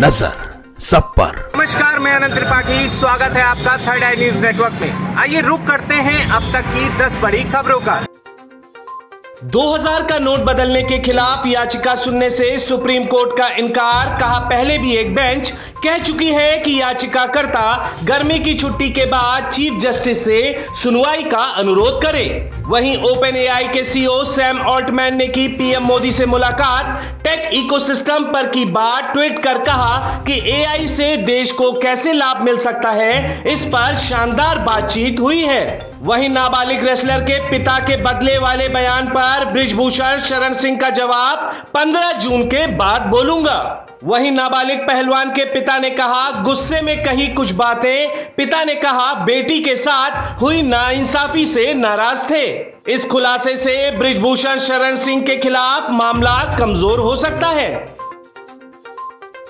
नजर सब पर। नमस्कार, मैं अनंत त्रिपाठी, स्वागत है आपका थर्ड आई न्यूज नेटवर्क में। आइए रुक करते हैं अब तक की 10 बड़ी खबरों का। 2000 का नोट बदलने के खिलाफ याचिका सुनने से सुप्रीम कोर्ट का इनकार। कहा पहले भी एक बेंच कह चुकी है कि याचिकाकर्ता गर्मी की छुट्टी के बाद चीफ जस्टिस से सुनवाई का अनुरोध करे। वहीं ओपन एआई के सीईओ सैम ऑल्टमैन ने की पीएम मोदी से मुलाकात। टेक इकोसिस्टम पर की बात ट्वीट कर कहा कि एआई से देश को कैसे लाभ मिल सकता है, इस पर शानदार बातचीत हुई है। वहीं नाबालिग रेसलर के पिता के बदले वाले बयान पर बृजभूषण शरण सिंह का जवाब 15 जून के बाद बोलूंगा। वहीं नाबालिग पहलवान के पिता ने कहा गुस्से में कही कुछ बातें। पिता ने कहा बेटी के साथ हुई नाइंसाफी से नाराज थे। इस खुलासे से बृजभूषण शरण सिंह के खिलाफ मामला कमजोर हो सकता है।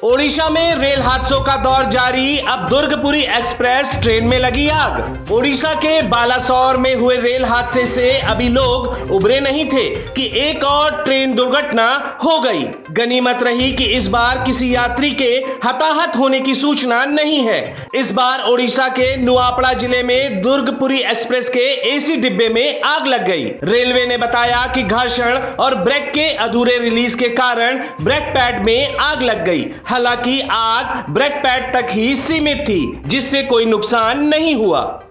ओडिशा में रेल हादसों का दौर जारी। अब दुर्ग-पुरी एक्सप्रेस ट्रेन में लगी आग। ओडिशा के बालासोर में हुए रेल हादसे से अभी लोग उबरे नहीं थे कि एक और ट्रेन दुर्घटना हो गई। गनीमत रही कि इस बार किसी यात्री के हताहत होने की सूचना नहीं है। इस बार ओडिशा के नुआपड़ा जिले में दुर्ग-पुरी एक्सप्रेस के एसी डिब्बे में आग लग गई। रेलवे ने बताया कि घर्षण और ब्रेक के अधूरे रिलीज के कारण ब्रेक पैड में आग लग गई। हालांकि आग ब्रेक पैड तक ही सीमित थी, जिससे कोई नुकसान नहीं हुआ।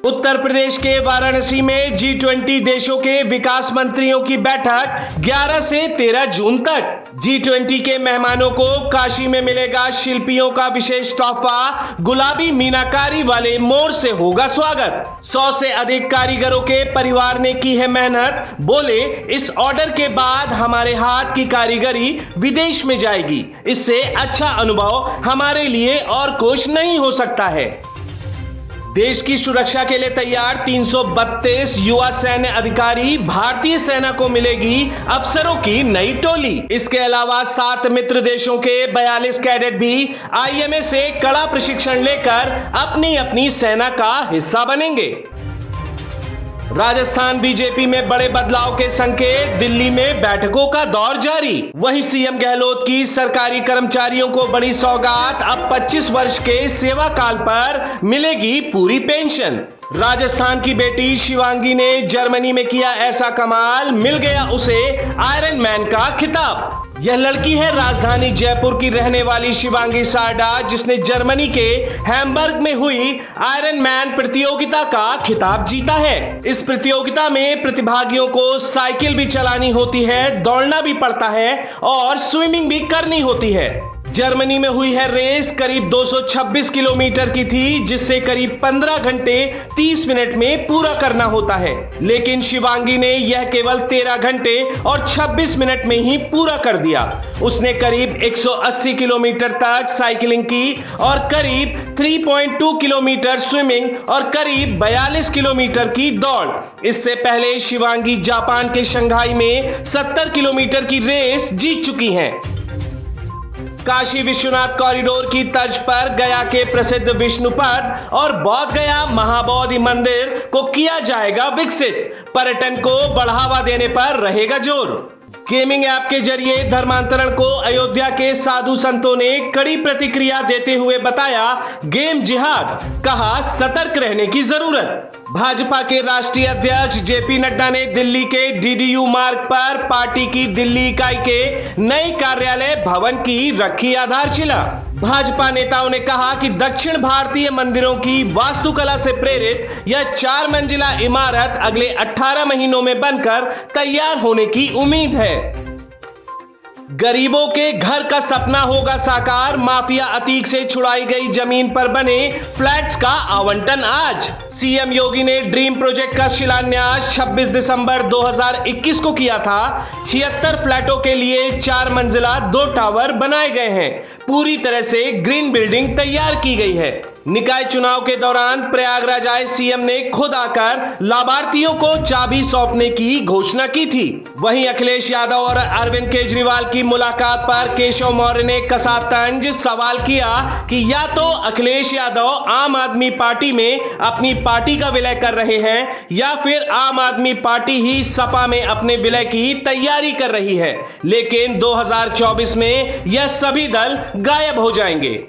उत्तर प्रदेश के वाराणसी में G20 देशों के विकास मंत्रियों की बैठक 11 से 13 जून तक। G20 के मेहमानों को काशी में मिलेगा शिल्पियों का विशेष तोहफा। गुलाबी मीनाकारी वाले मोर से होगा स्वागत। 100 से अधिक कारीगरों के परिवार ने की है मेहनत। बोले इस ऑर्डर के बाद हमारे हाथ की कारीगरी विदेश में जाएगी। इससे अच्छा अनुभव हमारे लिए और कुछ नहीं हो सकता है। देश की सुरक्षा के लिए तैयार 332 युवा सैन्य अधिकारी। भारतीय सेना को मिलेगी अफसरों की नई टोली। इसके अलावा 7 मित्र देशों के 42 कैडेट भी आईएमए से कड़ा प्रशिक्षण लेकर अपनी अपनी सेना का हिस्सा बनेंगे। राजस्थान बीजेपी में बड़े बदलाव के संकेत। दिल्ली में बैठकों का दौर जारी। वहीं सीएम गहलोत की सरकारी कर्मचारियों को बड़ी सौगात। अब 25 वर्ष के सेवा काल पर मिलेगी पूरी पेंशन। राजस्थान की बेटी शिवांगी ने जर्मनी में किया ऐसा कमाल, मिल गया उसे आयरन मैन का खिताब। यह लड़की है राजधानी जयपुर की रहने वाली शिवांगी सारडा, जिसने जर्मनी के हैम्बर्ग में हुई आयरन मैन प्रतियोगिता का खिताब जीता है। इस प्रतियोगिता में प्रतिभागियों को साइकिल भी चलानी होती है, दौड़ना भी पड़ता है और स्विमिंग भी करनी होती है। जर्मनी में हुई है रेस। करीब 226 किलोमीटर की थी, जिससे करीब 15 घंटे 30 मिनट में पूरा करना होता है। लेकिन शिवांगी ने यह केवल 13 घंटे और 26 मिनट में ही पूरा कर दिया। उसने करीब 180 किलोमीटर तक साइकिलिंग की और करीब 3.2 किलोमीटर स्विमिंग और करीब 42 किलोमीटर की दौड़। इससे पहले शिवांगी जापान के शंघाई में 70 किलोमीटर की रेस जीत चुकी हैं। काशी विश्वनाथ कॉरिडोर की तर्ज पर गया के प्रसिद्ध विष्णुपद और बोध गया महाबोधि मंदिर को किया जाएगा विकसित। पर्यटन को बढ़ावा देने पर रहेगा जोर। गेमिंग ऐप के जरिए धर्मांतरण को अयोध्या के साधु संतों ने कड़ी प्रतिक्रिया देते हुए बताया गेम जिहाद। कहा सतर्क रहने की जरूरत। भाजपा के राष्ट्रीय अध्यक्ष जेपी नड्डा ने दिल्ली के डीडीयू मार्ग पर पार्टी की दिल्ली इकाई के नए कार्यालय भवन की रखी आधारशिला। भाजपा नेताओं ने कहा कि दक्षिण भारतीय मंदिरों की वास्तुकला से प्रेरित यह 4 मंजिला इमारत अगले 18 महीनों में बनकर तैयार होने की उम्मीद है। गरीबों के घर का सपना होगा साकार। माफिया अतीक से छुड़ाई गई जमीन पर बने फ्लैट्स का आवंटन आज। सीएम योगी ने ड्रीम प्रोजेक्ट का शिलान्यास 26 दिसंबर 2021 को किया था। 76 फ्लैटों के लिए 4 मंजिला 2 टावर बनाए गए हैं। पूरी तरह से ग्रीन बिल्डिंग तैयार की गई है। निकाय चुनाव के दौरान प्रयागराज आए सीएम ने खुद आकर लाभार्थियों को चाबी सौंपने की घोषणा की थी। वहीं अखिलेश यादव और अरविंद केजरीवाल की मुलाकात पर केशव मौर्य ने कसा तंज सवाल किया कि या तो अखिलेश यादव आम आदमी पार्टी में अपनी पार्टी का विलय कर रहे हैं या फिर आम आदमी पार्टी ही सपा में अपने विलय की तैयारी कर रही है, लेकिन 2024 में यह सभी दल गायब हो जाएंगे।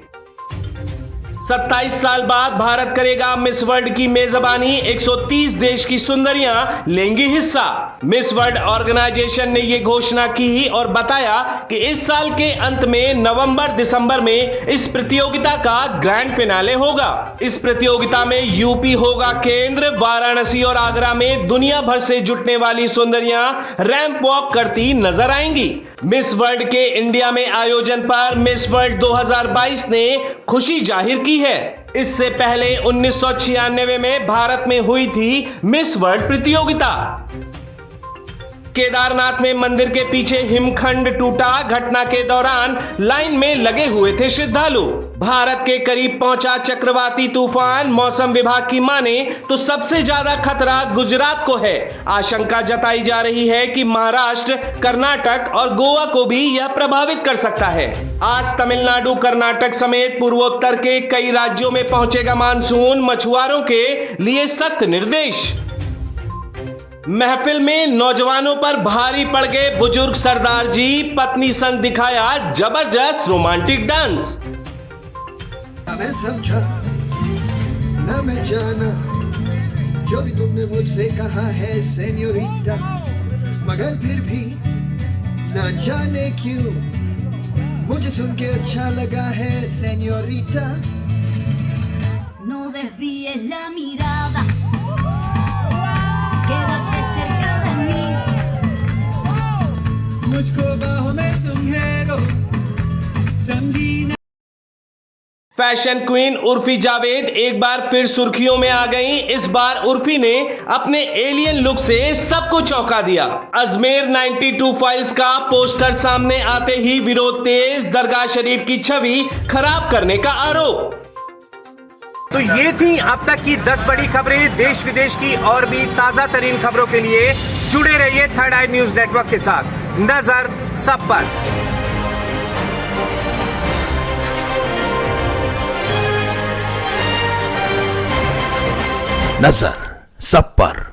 27 साल बाद भारत करेगा मिस वर्ल्ड की मेजबानी। 130 देश की सुंदरियां लेंगी हिस्सा। मिस वर्ल्ड ऑर्गेनाइजेशन ने यह घोषणा की और बताया कि इस साल के अंत में नवंबर-दिसंबर में इस प्रतियोगिता का ग्रैंड फिनाले होगा। इस प्रतियोगिता में यूपी होगा केंद्र। वाराणसी और आगरा में दुनिया भर से जुटने वाली सुंदरियां रैंप वॉक करती नजर आएंगी। मिस वर्ल्ड के इंडिया में आयोजन पर मिस वर्ल्ड 2022 ने खुशी जाहिर की है। इससे पहले 1996 में भारत में हुई थी मिस वर्ल्ड प्रतियोगिता। केदारनाथ में मंदिर के पीछे हिमखंड टूटा। घटना के दौरान लाइन में लगे हुए थे श्रद्धालु। भारत के करीब पहुंचा चक्रवाती तूफान। मौसम विभाग की माने तो सबसे ज्यादा खतरा गुजरात को है। आशंका जताई जा रही है कि महाराष्ट्र, कर्नाटक और गोवा को भी यह प्रभावित कर सकता है। आज तमिलनाडु, कर्नाटक समेत पूर्वोत्तर के कई राज्यों में पहुंचेगा मानसून। मछुआरों के लिए सख्त निर्देश। महफिल में नौजवानों पर भारी पड़ गए बुजुर्ग सरदार जी। पत्नी संग दिखाया जबरदस्त रोमांटिक डांस। ना मैं समझा ना मैं जाना जो भी तुमने मुझसे कहा है सेन्योरिटा, मगर फिर भी ना जाने क्यों मुझे सुन के अच्छा लगा है senorita. No desvíes la mirada, quédate cerca de mí. मुझको बाहों में तुम्हें रो समझी ना। फैशन क्वीन उर्फी जावेद एक बार फिर सुर्खियों में आ गईं। इस बार उर्फी ने अपने एलियन लुक से सबको चौंका दिया। अजमेर 92 फाइल्स का पोस्टर सामने आते ही विरोध तेज। दरगाह शरीफ की छवि खराब करने का आरोप। तो ये थी अब तक की 10 बड़ी खबरें। देश विदेश की और भी ताजा तरीन खबरों के लिए जुड़े रहिए थर्ड आई न्यूज नेटवर्क के साथ। नजर सब पर। नजर सब पर।